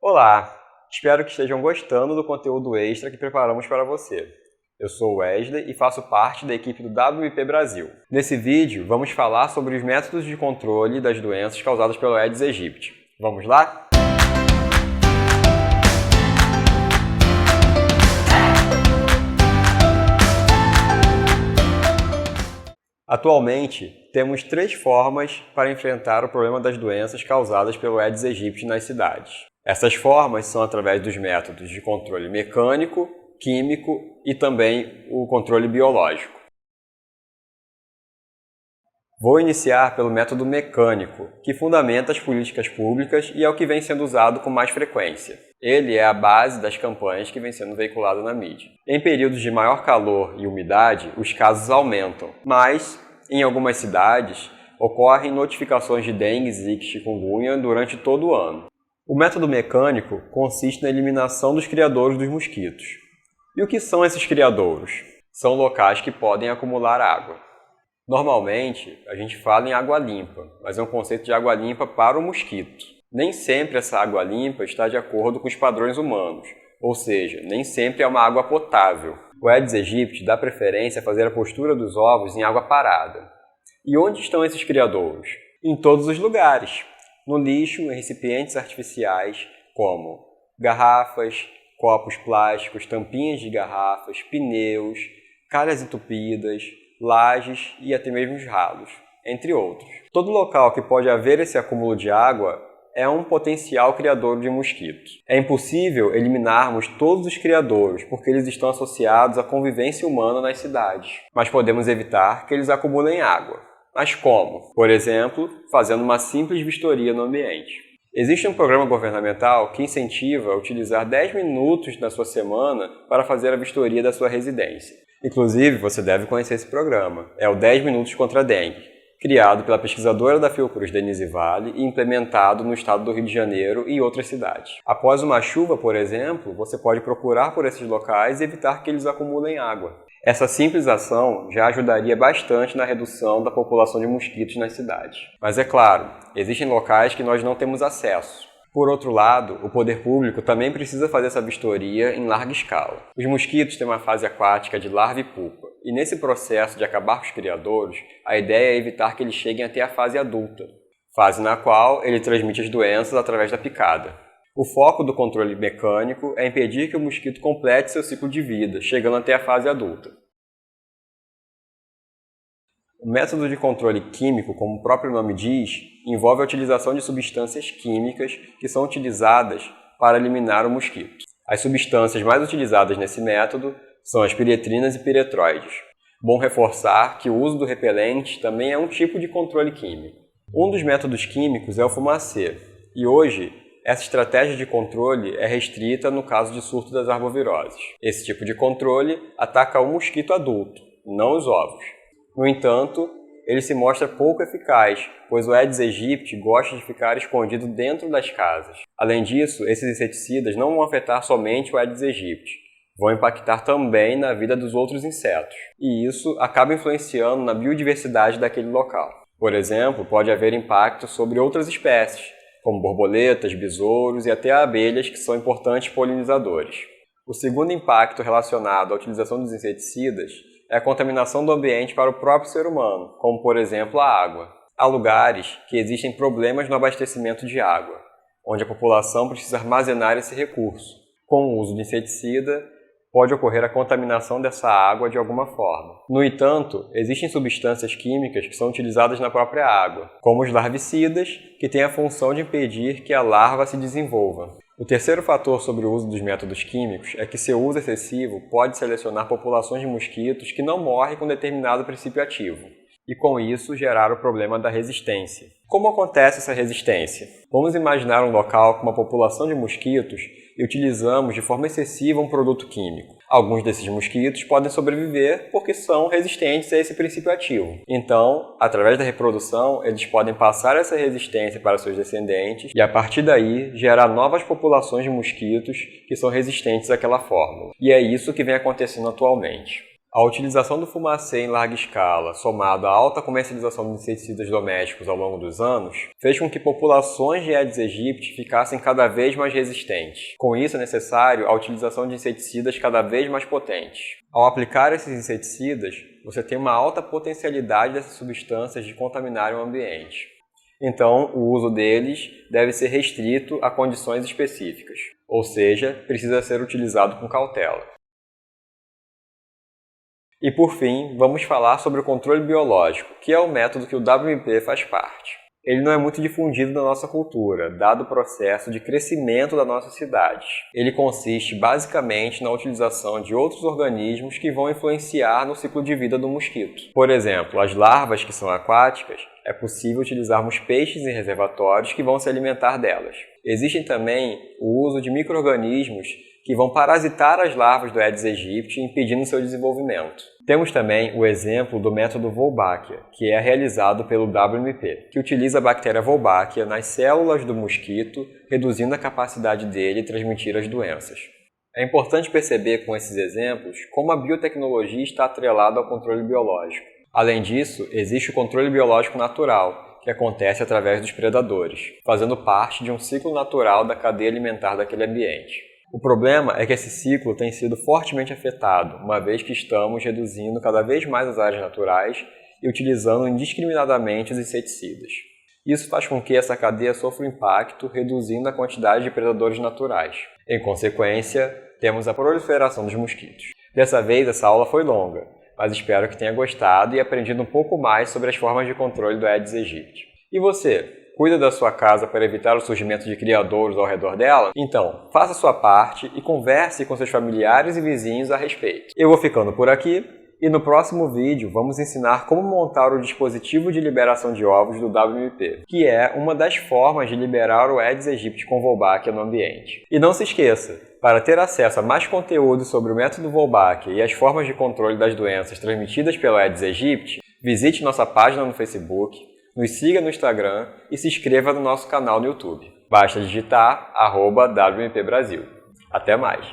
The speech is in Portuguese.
Olá! Espero que estejam gostando do conteúdo extra que preparamos para você. Eu sou o Wesley e faço parte da equipe do WIP Brasil. Nesse vídeo, vamos falar sobre os métodos de controle das doenças causadas pelo Aedes aegypti. Vamos lá? Atualmente, temos 3 formas para enfrentar o problema das doenças causadas pelo Aedes aegypti nas cidades. Essas formas são através dos métodos de controle mecânico, químico e também o controle biológico. Vou iniciar pelo método mecânico, que fundamenta as políticas públicas e é o que vem sendo usado com mais frequência. Ele é a base das campanhas que vem sendo veiculadas na mídia. Em períodos de maior calor e umidade, os casos aumentam, mas, em algumas cidades, ocorrem notificações de dengue, zika e chikungunya durante todo o ano. O método mecânico consiste na eliminação dos criadouros dos mosquitos. E o que são esses criadouros? São locais que podem acumular água. Normalmente, a gente fala em água limpa, mas é um conceito de água limpa para o mosquito. Nem sempre essa água limpa está de acordo com os padrões humanos, ou seja, nem sempre é uma água potável. O Aedes aegypti dá preferência a fazer a postura dos ovos em água parada. E onde estão esses criadouros? Em todos os lugares. No lixo, em recipientes artificiais, como garrafas, copos plásticos, tampinhas de garrafas, pneus, calhas entupidas, lajes e até mesmo os ralos, entre outros. Todo local que pode haver esse acúmulo de água é um potencial criador de mosquitos. É impossível eliminarmos todos os criadouros, porque eles estão associados à convivência humana nas cidades. Mas podemos evitar que eles acumulem água. Mas como? Por exemplo, fazendo uma simples vistoria no ambiente. Existe um programa governamental que incentiva a utilizar 10 minutos na sua semana para fazer a vistoria da sua residência. Inclusive, você deve conhecer esse programa. É o 10 Minutos contra a Dengue, criado pela pesquisadora da Fiocruz Denise Vale e implementado no estado do Rio de Janeiro e outras cidades. Após uma chuva, por exemplo, você pode procurar por esses locais e evitar que eles acumulem água. Essa simples ação já ajudaria bastante na redução da população de mosquitos nas cidades. Mas é claro, existem locais que nós não temos acesso. Por outro lado, o poder público também precisa fazer essa vistoria em larga escala. Os mosquitos têm uma fase aquática de larva e pupa, e nesse processo de acabar com os criadouros, a ideia é evitar que eles cheguem até a fase adulta, fase na qual ele transmite as doenças através da picada. O foco do controle mecânico é impedir que o mosquito complete seu ciclo de vida, chegando até a fase adulta. O método de controle químico, como o próprio nome diz, envolve a utilização de substâncias químicas que são utilizadas para eliminar o mosquito. As substâncias mais utilizadas nesse método são as piretrinas e piretróides. Bom reforçar que o uso do repelente também é um tipo de controle químico. Um dos métodos químicos é o fumacê, e hoje essa estratégia de controle é restrita no caso de surto das arboviroses. Esse tipo de controle ataca o mosquito adulto, não os ovos. No entanto, ele se mostra pouco eficaz, pois o Aedes aegypti gosta de ficar escondido dentro das casas. Além disso, esses inseticidas não vão afetar somente o Aedes aegypti, vão impactar também na vida dos outros insetos, e isso acaba influenciando na biodiversidade daquele local. Por exemplo, pode haver impacto sobre outras espécies, como borboletas, besouros e até abelhas, que são importantes polinizadores. O segundo impacto relacionado à utilização dos inseticidas é a contaminação do ambiente para o próprio ser humano, como por exemplo a água. Há lugares que existem problemas no abastecimento de água, onde a população precisa armazenar esse recurso. Com o uso de inseticida, pode ocorrer a contaminação dessa água de alguma forma. No entanto, existem substâncias químicas que são utilizadas na própria água, como os larvicidas, que têm a função de impedir que a larva se desenvolva. O terceiro fator sobre o uso dos métodos químicos é que seu uso excessivo pode selecionar populações de mosquitos que não morrem com determinado princípio ativo, e com isso gerar o problema da resistência. Como acontece essa resistência? Vamos imaginar um local com uma população de mosquitos e utilizamos de forma excessiva um produto químico. Alguns desses mosquitos podem sobreviver porque são resistentes a esse princípio ativo. Então, através da reprodução, eles podem passar essa resistência para seus descendentes e, a partir daí, gerar novas populações de mosquitos que são resistentes àquela fórmula. E é isso que vem acontecendo atualmente. A utilização do fumacê em larga escala, somado à alta comercialização de inseticidas domésticos ao longo dos anos, fez com que populações de Aedes aegypti ficassem cada vez mais resistentes. Com isso, é necessário a utilização de inseticidas cada vez mais potentes. Ao aplicar esses inseticidas, você tem uma alta potencialidade dessas substâncias de contaminarem o ambiente. Então, o uso deles deve ser restrito a condições específicas, ou seja, precisa ser utilizado com cautela. E por fim, vamos falar sobre o controle biológico, que é o método que o WMP faz parte. Ele não é muito difundido na nossa cultura, dado o processo de crescimento da nossa cidade. Ele consiste basicamente na utilização de outros organismos que vão influenciar no ciclo de vida do mosquito. Por exemplo, as larvas que são aquáticas, é possível utilizarmos peixes em reservatórios que vão se alimentar delas. Existem também o uso de micro-organismos que vão parasitar as larvas do Aedes aegypti, impedindo seu desenvolvimento. Temos também o exemplo do método Wolbachia, que é realizado pelo WMP, que utiliza a bactéria Wolbachia nas células do mosquito, reduzindo a capacidade dele transmitir as doenças. É importante perceber com esses exemplos como a biotecnologia está atrelada ao controle biológico. Além disso, existe o controle biológico natural, que acontece através dos predadores, fazendo parte de um ciclo natural da cadeia alimentar daquele ambiente. O problema é que esse ciclo tem sido fortemente afetado, uma vez que estamos reduzindo cada vez mais as áreas naturais e utilizando indiscriminadamente os inseticidas. Isso faz com que essa cadeia sofra impacto, reduzindo a quantidade de predadores naturais. Em consequência, temos a proliferação dos mosquitos. Dessa vez, essa aula foi longa, mas espero que tenha gostado e aprendido um pouco mais sobre as formas de controle do Aedes aegypti. E você? Cuida da sua casa para evitar o surgimento de criadouros ao redor dela? Então, faça a sua parte e converse com seus familiares e vizinhos a respeito. Eu vou ficando por aqui e no próximo vídeo vamos ensinar como montar o dispositivo de liberação de ovos do WMP, que é uma das formas de liberar o Aedes aegypti com Wolbachia no ambiente. E não se esqueça, para ter acesso a mais conteúdo sobre o método Wolbachia e as formas de controle das doenças transmitidas pelo Aedes aegypti, visite nossa página no Facebook, nos siga no Instagram e se inscreva no nosso canal no YouTube. Basta digitar @WMP Brasil. Até mais!